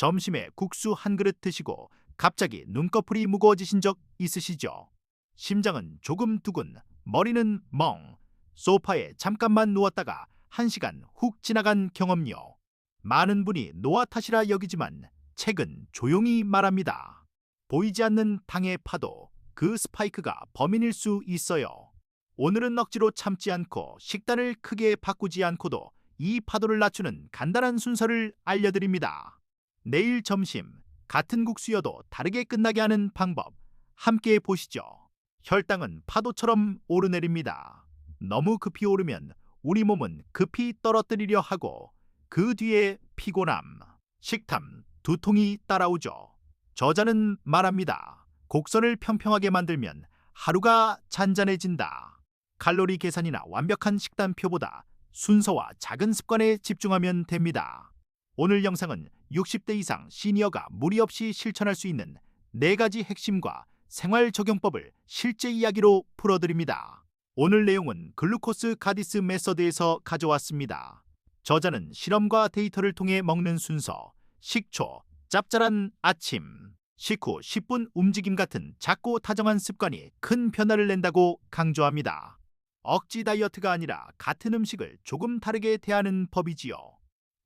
점심에 국수 한 그릇 드시고 갑자기 눈꺼풀이 무거워지신 적 있으시죠? 심장은 조금 두근, 머리는 멍, 소파에 잠깐만 누웠다가 1시간 훅 지나간 경험요. 많은 분이 노화 탓이라 여기지만 책은 조용히 말합니다. 보이지 않는 당의 파도, 그 스파이크가 범인일 수 있어요. 오늘은 억지로 참지 않고 식단을 크게 바꾸지 않고도 이 파도를 낮추는 간단한 순서를 알려드립니다. 내일 점심 같은 국수여도 다르게 끝나게 하는 방법 함께 보시죠. 혈당은 파도처럼 오르내립니다. 너무 급히 오르면 우리 몸은 급히 떨어뜨리려 하고 그 뒤에 피곤함, 식탐, 두통이 따라오죠. 저자는 말합니다. 곡선을 평평하게 만들면 하루가 잔잔해진다. 칼로리 계산이나 완벽한 식단표보다 순서와 작은 습관에 집중하면 됩니다. 오늘 영상은 60대 이상 시니어가 무리 없이 실천할 수 있는 4가지 핵심과 생활 적용법을 실제 이야기로 풀어드립니다. 오늘 내용은 글루코스 가디스 메서드에서 가져왔습니다. 저자는 실험과 데이터를 통해 먹는 순서, 식초, 짭짤한 아침, 식후 10분 움직임 같은 작고 다정한 습관이 큰 변화를 낸다고 강조합니다. 억지 다이어트가 아니라 같은 음식을 조금 다르게 대하는 법이지요.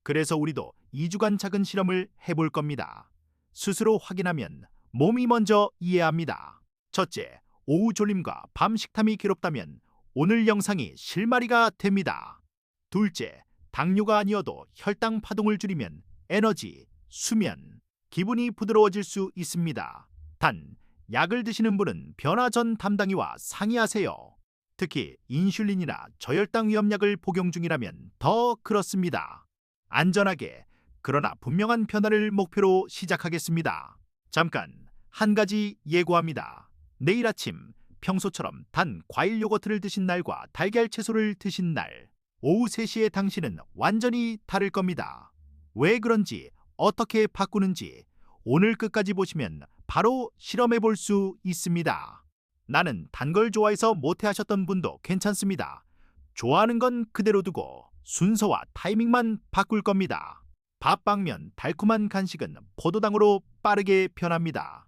그래서 우리도 2주간 작은 실험을 해볼 겁니다. 스스로 확인하면 몸이 먼저 이해합니다. 첫째, 오후 졸림과 밤 식탐이 괴롭다면 오늘 영상이 실마리가 됩니다. 둘째, 당뇨가 아니어도 혈당 파동을 줄이면 에너지, 수면, 기분이 부드러워질 수 있습니다. 단, 약을 드시는 분은 변화 전 담당의와 상의하세요. 특히 인슐린이나 저혈당 위험약을 복용 중이라면 더 그렇습니다. 안전하게, 그러나 분명한 변화를 목표로 시작하겠습니다. 잠깐, 한 가지 예고합니다. 내일 아침, 평소처럼 단 과일 요거트를 드신 날과 달걀 채소를 드신 날, 오후 3시에 당신은 완전히 다를 겁니다. 왜 그런지, 어떻게 바꾸는지 오늘 끝까지 보시면 바로 실험해 볼 수 있습니다. 나는 단 걸 좋아해서 못해 하셨던 분도 괜찮습니다. 좋아하는 건 그대로 두고 순서와 타이밍만 바꿀 겁니다. 밥빵면 달콤한 간식은 포도당으로 빠르게 변합니다.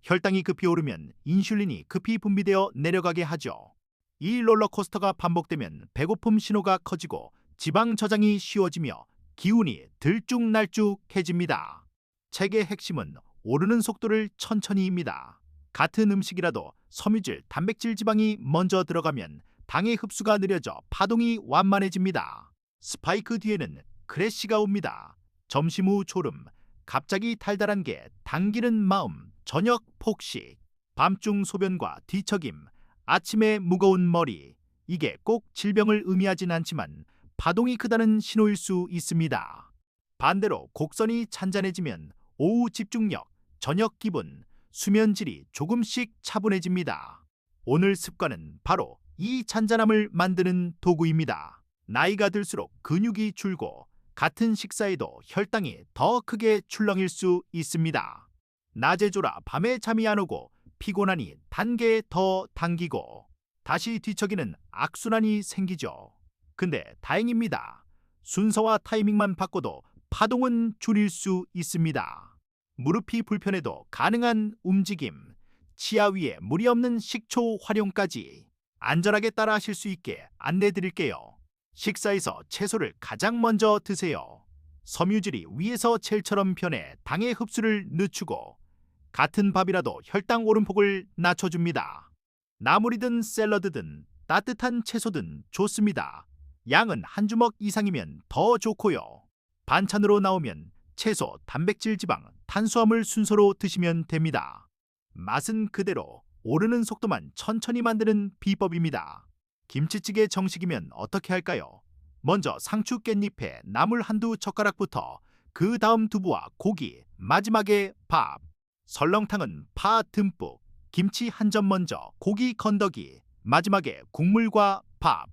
혈당이 급히 오르면 인슐린이 급히 분비되어 내려가게 하죠. 이 롤러코스터가 반복되면 배고픔 신호가 커지고 지방 저장이 쉬워지며 기운이 들쭉날쭉해집니다. 책의 핵심은 오르는 속도를 천천히입니다. 같은 음식이라도 섬유질, 단백질, 지방이 먼저 들어가면 당의 흡수가 느려져 파동이 완만해집니다. 스파이크 뒤에는 크래시가 옵니다. 점심 후 졸음, 갑자기 달달한 게 당기는 마음, 저녁 폭식, 밤중 소변과 뒤척임, 아침에 무거운 머리. 이게 꼭 질병을 의미하진 않지만 파동이 크다는 신호일 수 있습니다. 반대로 곡선이 잔잔해지면 오후 집중력, 저녁 기분, 수면질이 조금씩 차분해집니다. 오늘 습관은 바로 이 잔잔함을 만드는 도구입니다. 나이가 들수록 근육이 줄고 같은 식사에도 혈당이 더 크게 출렁일 수 있습니다. 낮에 졸아 밤에 잠이 안 오고 피곤하니 단계 더 당기고 다시 뒤척이는 악순환이 생기죠. 근데 다행입니다. 순서와 타이밍만 바꿔도 파동은 줄일 수 있습니다. 무릎이 불편해도 가능한 움직임, 치아 위에 무리 없는 식초 활용까지 안전하게 따라 하실 수 있게 안내 드릴게요. 식사에서 채소를 가장 먼저 드세요. 섬유질이 위에서 젤처럼 변해 당의 흡수를 늦추고 같은 밥이라도 혈당 오름폭을 낮춰줍니다. 나물이든 샐러드든 따뜻한 채소든 좋습니다. 양은 한 주먹 이상이면 더 좋고요. 반찬으로 나오면 채소, 단백질, 지방, 탄수화물 순서로 드시면 됩니다. 맛은 그대로, 오르는 속도만 천천히 만드는 비법입니다. 김치찌개 정식이면 어떻게 할까요? 먼저 상추 깻잎에 나물 한두 젓가락부터 그 다음 두부와 고기, 마지막에 밥. 설렁탕은 파 듬뿍, 김치 한 점 먼저, 고기 건더기, 마지막에 국물과 밥.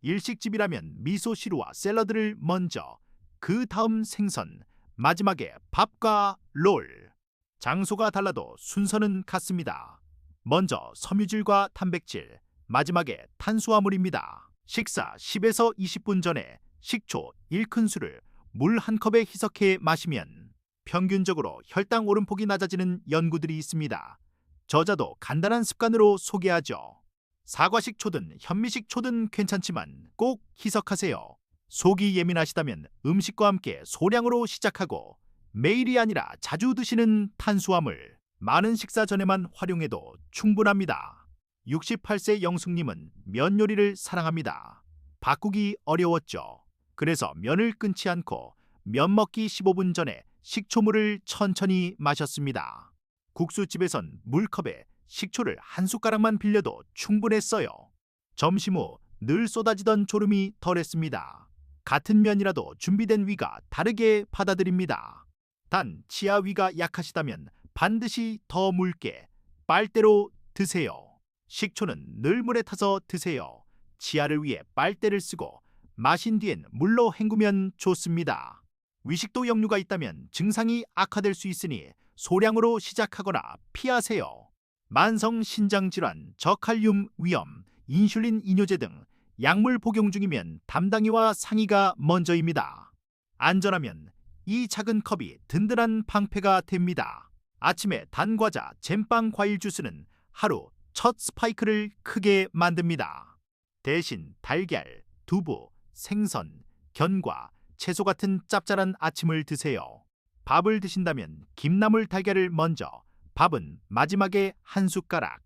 일식집이라면 미소시루와 샐러드를 먼저, 그 다음 생선, 마지막에 밥과 롤. 장소가 달라도 순서는 같습니다. 먼저 섬유질과 단백질, 마지막에 탄수화물입니다. 식사 10에서 20분 전에 식초 1큰술을 물 한 컵에 희석해 마시면 평균적으로 혈당 오름폭이 낮아지는 연구들이 있습니다. 저자도 간단한 습관으로 소개하죠. 사과식 초든 현미식 초든 괜찮지만 꼭 희석하세요. 속이 예민하시다면 음식과 함께 소량으로 시작하고 매일이 아니라 자주 드시는 탄수화물, 많은 식사 전에만 활용해도 충분합니다. 68세 영숙님은 면 요리를 사랑합니다. 바꾸기 어려웠죠. 그래서 면을 끊지 않고 면 먹기 15분 전에 식초물을 천천히 마셨습니다. 국수집에선 물컵에 식초를 한 숟가락만 빌려도 충분했어요. 점심 후 늘 쏟아지던 졸음이 덜했습니다. 같은 면이라도 준비된 위가 다르게 받아들입니다. 단 치아 위가 약하시다면 반드시 더 묽게 빨대로 드세요. 식초는 늘 물에 타서 드세요. 치아를 위해 빨대를 쓰고 마신 뒤엔 물로 헹구면 좋습니다. 위식도 역류가 있다면 증상이 악화될 수 있으니 소량으로 시작하거나 피하세요. 만성 신장질환, 저칼륨 위험, 인슐린 이뇨제 등 약물 복용 중이면 담당이와 상의가 먼저입니다. 안전하면 이 작은 컵이 든든한 방패가 됩니다. 아침에 단 과자, 잼빵, 과일 주스는 하루 첫 스파이크를 크게 만듭니다. 대신 달걀, 두부, 생선, 견과, 채소 같은 짭짤한 아침을 드세요. 밥을 드신다면 김나물 달걀을 먼저, 밥은 마지막에 한 숟가락.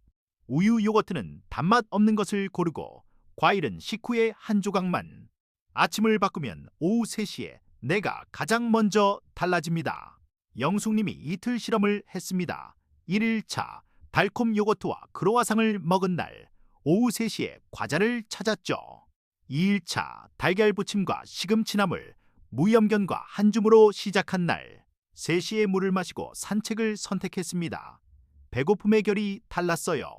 우유 요거트는 단맛 없는 것을 고르고 과일은 식후에 한 조각만. 아침을 바꾸면 오후 3시에 내가 가장 먼저 달라집니다. 영숙님이 이틀 실험을 했습니다. 1일차 달콤 요거트와 크로와상을 먹은 날 오후 3시에 과자를 찾았죠. 2일차 달걀 부침과 시금치나물, 무염견과 한 줌으로 시작한 날 3시에 물을 마시고 산책을 선택했습니다. 배고픔의 결이 달랐어요.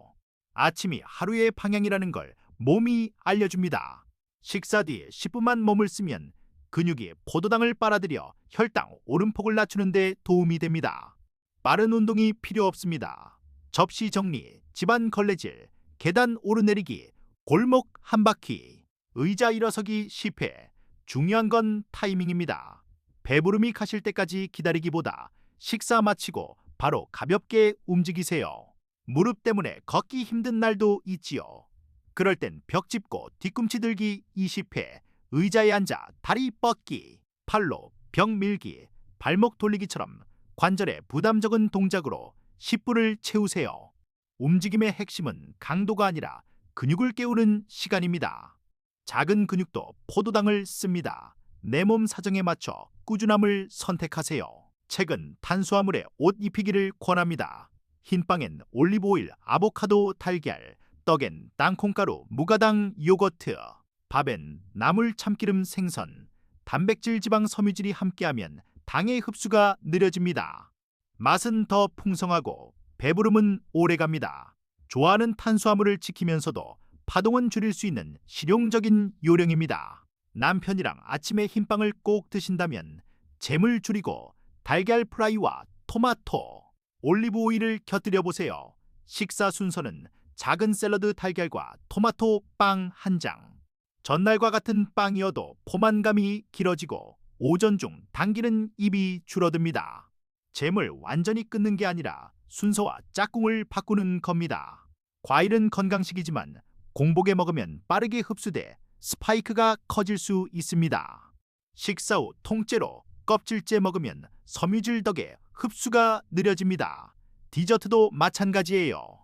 아침이 하루의 방향이라는 걸 몸이 알려줍니다. 식사 뒤에 10분만 몸을 쓰면 근육이 포도당을 빨아들여 혈당 오름폭을 낮추는 데 도움이 됩니다. 빠른 운동이 필요 없습니다. 접시 정리, 집안 걸레질, 계단 오르내리기, 골목 한 바퀴, 의자 일어서기 10회. 중요한 건 타이밍입니다. 배부름이 가실 때까지 기다리기보다 식사 마치고 바로 가볍게 움직이세요. 무릎 때문에 걷기 힘든 날도 있지요. 그럴 땐 벽 짚고 뒤꿈치 들기 20회, 의자에 앉아 다리 뻗기, 팔로 벽 밀기, 발목 돌리기처럼 관절에 부담 적은 동작으로 10분을 채우세요. 움직임의 핵심은 강도가 아니라 근육을 깨우는 시간입니다. 작은 근육도 포도당을 씁니다. 내 몸 사정에 맞춰 꾸준함을 선택하세요. 책은 탄수화물에 옷 입히기를 권합니다. 흰빵엔 올리브오일, 아보카도, 달걀, 떡엔 땅콩가루, 무가당, 요거트, 밥엔 나물, 참기름, 생선, 단백질, 지방, 섬유질이 함께하면 당의 흡수가 느려집니다. 맛은 더 풍성하고 배부름은 오래갑니다. 좋아하는 탄수화물을 지키면서도 파동은 줄일 수 있는 실용적인 요령입니다. 남편이랑 아침에 흰빵을 꼭 드신다면 잼을 줄이고 달걀 프라이와 토마토, 올리브 오일을 곁들여 보세요. 식사 순서는 작은 샐러드 달걀과 토마토 빵 한 장. 전날과 같은 빵이어도 포만감이 길어지고 오전 중 당기는 입이 줄어듭니다. 잼을 완전히 끊는 게 아니라 순서와 짝꿍을 바꾸는 겁니다. 과일은 건강식이지만 공복에 먹으면 빠르게 흡수돼 스파이크가 커질 수 있습니다. 식사 후 통째로 껍질째 먹으면 섬유질 덕에 흡수가 느려집니다. 디저트도 마찬가지예요.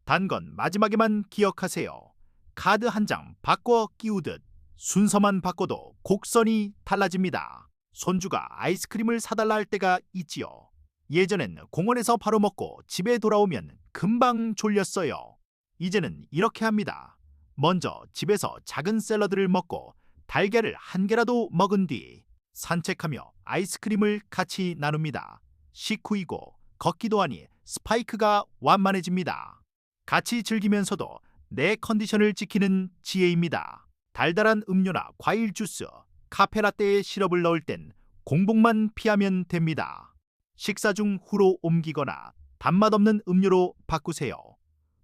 단 건 마지막에만 기억하세요. 카드 한 장 바꿔 끼우듯 순서만 바꿔도 곡선이 달라집니다. 손주가 아이스크림을 사달라 할 때가 있지요. 예전엔 공원에서 바로 먹고 집에 돌아오면 금방 졸렸어요. 이제는 이렇게 합니다. 먼저 집에서 작은 샐러드를 먹고 달걀을 한 개라도 먹은 뒤 산책하며 아이스크림을 같이 나눕니다. 식후이고 걷기도 하니 스파이크가 완만해집니다. 같이 즐기면서도 내 컨디션을 지키는 지혜입니다. 달달한 음료나 과일 주스, 카페라떼에 시럽을 넣을 땐 공복만 피하면 됩니다. 식사 중 후로 옮기거나 단맛 없는 음료로 바꾸세요.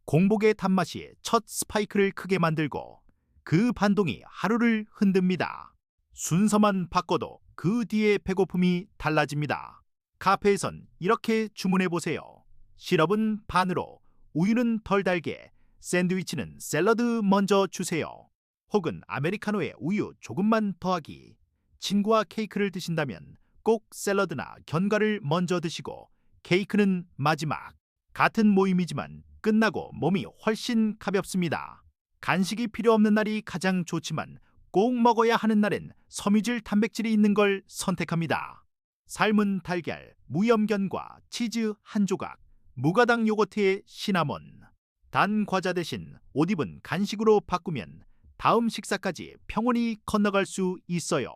공복의 단맛이 첫 스파이크를 크게 만들고 그 반동이 하루를 흔듭니다. 순서만 바꿔도 그 뒤에 배고픔이 달라집니다. 카페에선 이렇게 주문해보세요. 시럽은 반으로, 우유는 덜 달게, 샌드위치는 샐러드 먼저 주세요. 혹은 아메리카노에 우유 조금만 더하기. 친구와 케이크를 드신다면 꼭 샐러드나 견과를 먼저 드시고 케이크는 마지막. 같은 모임이지만 끝나고 몸이 훨씬 가볍습니다. 간식이 필요 없는 날이 가장 좋지만 꼭 먹어야 하는 날엔 섬유질 단백질이 있는 걸 선택합니다. 삶은 달걀, 무염견과 치즈 한 조각, 무가당 요거트에 시나몬. 단 과자 대신 옷 입은 간식으로 바꾸면 다음 식사까지 평온히 건너갈 수 있어요.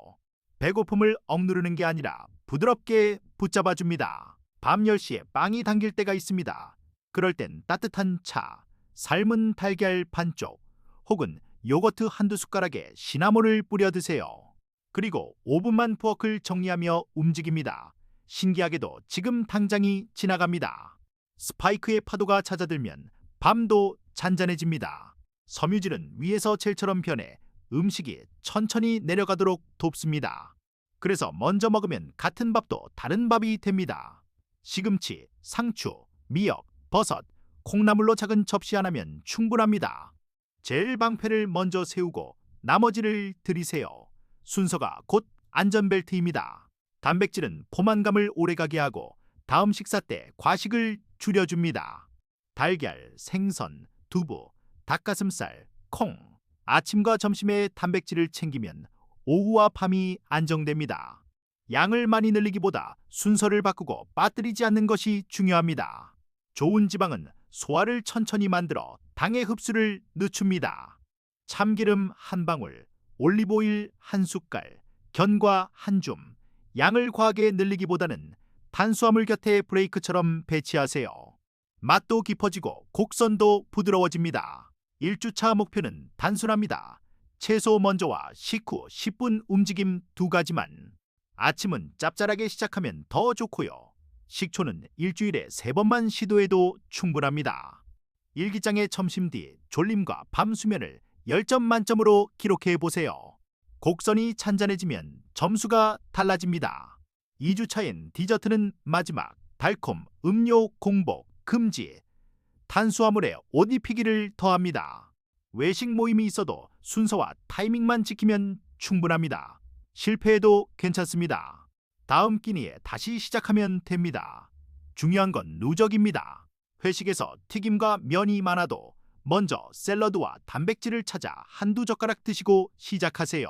배고픔을 억누르는 게 아니라 부드럽게 붙잡아줍니다. 밤 10시에 빵이 당길 때가 있습니다. 그럴 땐 따뜻한 차, 삶은 달걀 반쪽, 혹은 요거트 한두 숟가락에 시나몬을 뿌려 드세요. 그리고 5분만 부엌을 정리하며 움직입니다. 신기하게도 지금 당장이 지나갑니다. 스파이크의 파도가 잦아들면 밤도 잔잔해집니다. 섬유질은 위에서 젤처럼 변해 음식이 천천히 내려가도록 돕습니다. 그래서 먼저 먹으면 같은 밥도 다른 밥이 됩니다. 시금치, 상추, 미역, 버섯, 콩나물로 작은 접시 하나면 충분합니다. 제일 방패를 먼저 세우고 나머지를 들이세요. 순서가 곧 안전벨트입니다. 단백질은 포만감을 오래가게 하고 다음 식사 때 과식을 줄여줍니다. 달걀, 생선, 두부, 닭가슴살, 콩. 아침과 점심에 단백질을 챙기면 오후와 밤이 안정됩니다. 양을 많이 늘리기보다 순서를 바꾸고 빠뜨리지 않는 것이 중요합니다. 좋은 지방은 소화를 천천히 만들어 당의 흡수를 늦춥니다. 참기름 한 방울, 올리브오일 한 숟갈, 견과 한 줌. 양을 과하게 늘리기보다는 탄수화물 곁에 브레이크처럼 배치하세요. 맛도 깊어지고 곡선도 부드러워집니다. 1주차 목표는 단순합니다. 채소 먼저와 식후 10분 움직임 두 가지만. 아침은 짭짤하게 시작하면 더 좋고요. 식초는 일주일에 3번만 시도해도 충분합니다. 일기장에 점심 뒤 졸림과 밤 수면을 10점 만점으로 기록해 보세요. 곡선이 찬잔해지면 점수가 달라집니다. 2주차엔 디저트는 마지막, 달콤, 음료 공복, 금지. 탄수화물에 옷 입히기를 더합니다. 외식 모임이 있어도 순서와 타이밍만 지키면 충분합니다. 실패해도 괜찮습니다. 다음 끼니에 다시 시작하면 됩니다. 중요한 건 누적입니다. 회식에서 튀김과 면이 많아도 먼저 샐러드와 단백질을 찾아 한두 젓가락 드시고 시작하세요.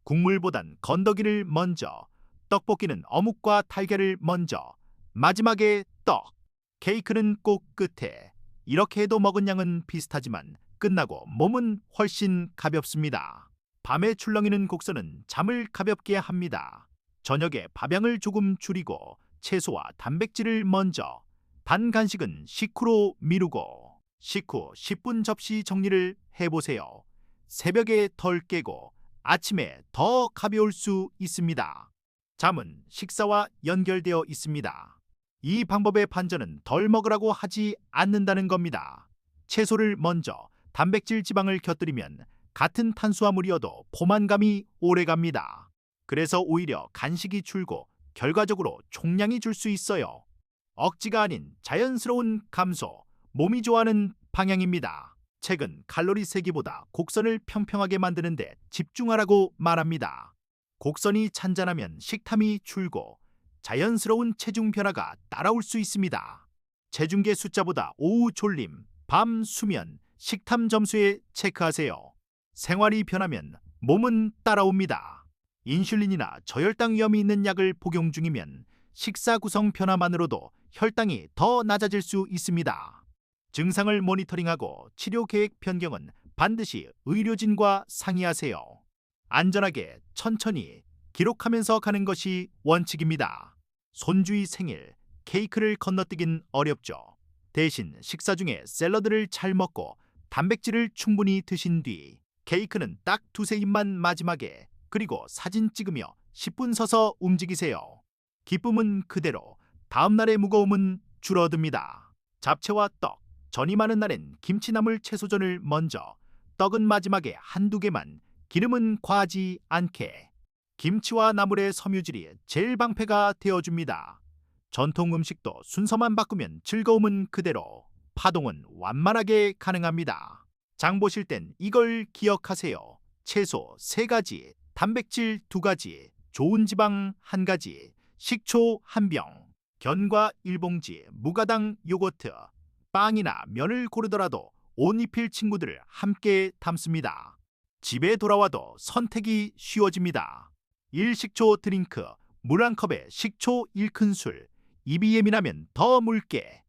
국물보단 건더기를 먼저, 떡볶이는 어묵과 달걀을 먼저, 마지막에 떡, 케이크는 꼭 끝에. 이렇게 해도 먹은 양은 비슷하지만 끝나고 몸은 훨씬 가볍습니다. 밤에 출렁이는 곡선은 잠을 가볍게 합니다. 저녁에 밥양을 조금 줄이고 채소와 단백질을 먼저, 단 간식은 식후로 미루고, 식후 10분 접시 정리를 해보세요. 새벽에 덜 깨고 아침에 더 가벼울 수 있습니다. 잠은 식사와 연결되어 있습니다. 이 방법의 반전은 덜 먹으라고 하지 않는다는 겁니다. 채소를 먼저, 단백질 지방을 곁들이면 같은 탄수화물이어도 포만감이 오래갑니다. 그래서 오히려 간식이 줄고 결과적으로 총량이 줄 수 있어요. 억지가 아닌 자연스러운 감소, 몸이 좋아하는 방향입니다. 책은 칼로리 세기보다 곡선을 평평하게 만드는데 집중하라고 말합니다. 곡선이 찬잔하면 식탐이 줄고 자연스러운 체중 변화가 따라올 수 있습니다. 체중계 숫자보다 오후 졸림, 밤 수면, 식탐 점수에 체크하세요. 생활이 변하면 몸은 따라옵니다. 인슐린이나 저혈당 위험이 있는 약을 복용 중이면 식사 구성 변화만으로도 혈당이 더 낮아질 수 있습니다. 증상을 모니터링하고 치료 계획 변경은 반드시 의료진과 상의하세요. 안전하게 천천히 기록하면서 가는 것이 원칙입니다. 손주의 생일, 케이크를 건너뛰긴 어렵죠. 대신 식사 중에 샐러드를 잘 먹고 단백질을 충분히 드신 뒤 케이크는 딱 두세 입만 마지막에, 그리고 사진 찍으며 10분 서서 움직이세요. 기쁨은 그대로, 다음날의 무거움은 줄어듭니다. 잡채와 떡, 전이 많은 날엔 김치나물 채소전을 먼저, 떡은 마지막에 한두 개만, 기름은 과하지 않게. 김치와 나물의 섬유질이 제일 방패가 되어줍니다. 전통 음식도 순서만 바꾸면 즐거움은 그대로, 파동은 완만하게 가능합니다. 장 보실 땐 이걸 기억하세요. 채소 3가지, 단백질 2가지, 좋은 지방 1가지, 식초 1병, 견과 1봉지, 무가당 요거트. 빵이나 면을 고르더라도 옷 입힐 친구들을 함께 담습니다. 집에 돌아와도 선택이 쉬워집니다. 1식초 드링크, 물 1컵에 식초 1큰술, 입이 예민하면 더 묽게.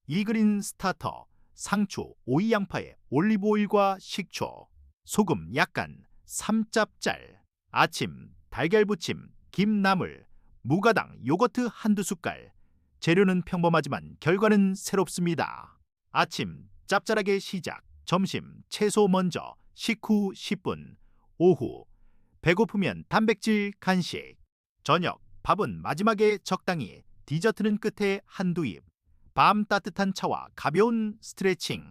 이그린 스타터, 상추, 오이, 양파에 올리브오일과 식초, 소금 약간, 삼짭짤. 아침, 달걀 부침, 김나물, 무가당 요거트 1~2숟갈. 재료는 평범하지만 결과는 새롭습니다. 아침, 짭짤하게 시작. 점심, 채소 먼저, 식후 10분. 오후, 배고프면 단백질 간식. 저녁, 밥은 마지막에 적당히, 디저트는 끝에 한두 입. 밤 따뜻한 차와 가벼운 스트레칭.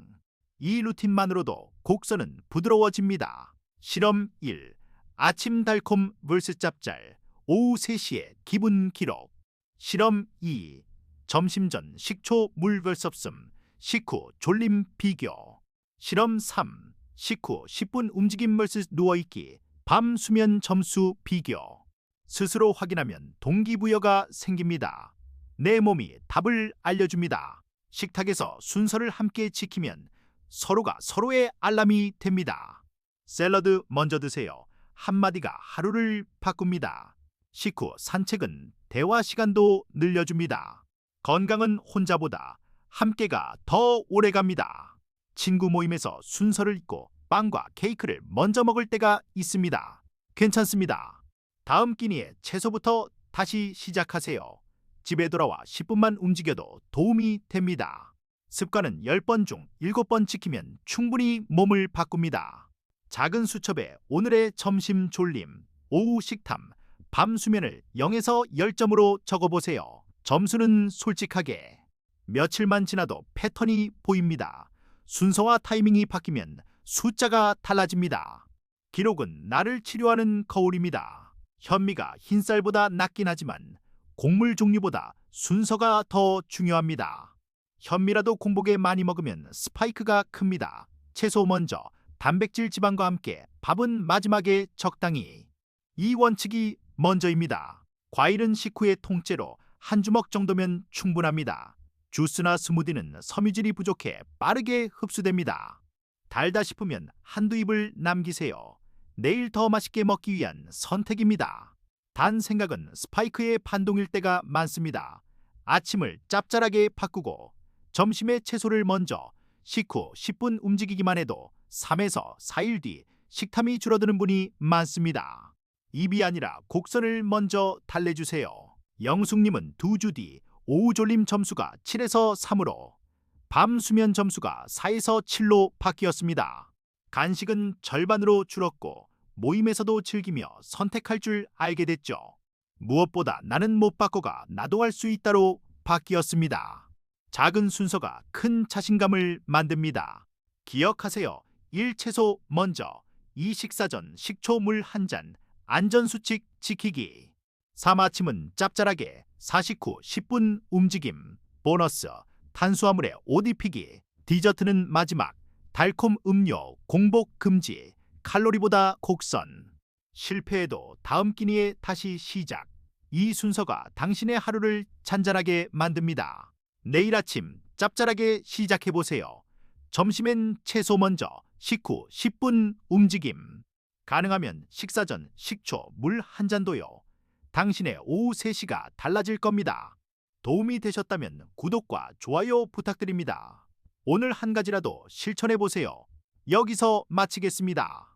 이 루틴만으로도 곡선은 부드러워집니다. 실험 1. 아침 달콤 vs 짭짤. 오후 3시에 기분 기록. 실험 2. 점심 전 식초 물 vs 없음. 식후 졸림 비교. 실험 3. 식후 10분 움직임 vs 누워있기. 밤 수면 점수 비교. 스스로 확인하면 동기부여가 생깁니다. 내 몸이 답을 알려줍니다. 식탁에서 순서를 함께 지키면 서로가 서로의 알람이 됩니다. 샐러드 먼저 드세요. 한마디가 하루를 바꿉니다. 식후 산책은 대화 시간도 늘려줍니다. 건강은 혼자보다 함께가 더 오래갑니다. 친구 모임에서 순서를 잊고 빵과 케이크를 먼저 먹을 때가 있습니다. 괜찮습니다. 다음 끼니에 채소부터 다시 시작하세요. 집에 돌아와 10분만 움직여도 도움이 됩니다. 습관은 10번 중 7번 지키면 충분히 몸을 바꿉니다. 작은 수첩에 오늘의 점심 졸림, 오후 식탐, 밤 수면을 0에서 10점으로 적어보세요. 점수는 솔직하게. 며칠만 지나도 패턴이 보입니다. 순서와 타이밍이 바뀌면 숫자가 달라집니다. 기록은 나를 치료하는 거울입니다. 현미가 흰쌀보다 낫긴 하지만 곡물 종류보다 순서가 더 중요합니다. 현미라도 공복에 많이 먹으면 스파이크가 큽니다. 채소 먼저, 단백질 지방과 함께, 밥은 마지막에 적당히. 이 원칙이 먼저입니다. 과일은 식후에 통째로 한 주먹 정도면 충분합니다. 주스나 스무디는 섬유질이 부족해 빠르게 흡수됩니다. 달다 싶으면 한두 입을 남기세요. 내일 더 맛있게 먹기 위한 선택입니다. 단 생각은 스파이크의 반동일 때가 많습니다. 아침을 짭짤하게 바꾸고 점심에 채소를 먼저, 식후 10분 움직이기만 해도 3에서 4일 뒤 식탐이 줄어드는 분이 많습니다. 입이 아니라 곡선을 먼저 달래주세요. 영숙님은 2주 뒤 오후 졸림 점수가 7에서 3으로, 밤 수면 점수가 4에서 7로 바뀌었습니다. 간식은 절반으로 줄었고 모임에서도 즐기며 선택할 줄 알게 됐죠. 무엇보다 나는 못 바꿔가 나도 할 수 있다로 바뀌었습니다. 작은 순서가 큰 자신감을 만듭니다. 기억하세요. 1. 채소 먼저, 2. 식사 전 식초 물 1잔, 안전수칙 지키기. 3. 아침은 짭짤하게, 4. 식후 10분 움직임, 보너스, 탄수화물에 옷 입히기, 디저트는 마지막, 달콤 음료, 공복 금지, 칼로리보다 곡선. 실패해도 다음 끼니에 다시 시작. 이 순서가 당신의 하루를 잔잔하게 만듭니다. 내일 아침 짭짤하게 시작해보세요. 점심엔 채소 먼저, 식후 10분 움직임. 가능하면 식사 전 식초 물 1잔도요. 당신의 오후 3시가 달라질 겁니다. 도움이 되셨다면 구독과 좋아요 부탁드립니다. 오늘 한 가지라도 실천해보세요. 여기서 마치겠습니다.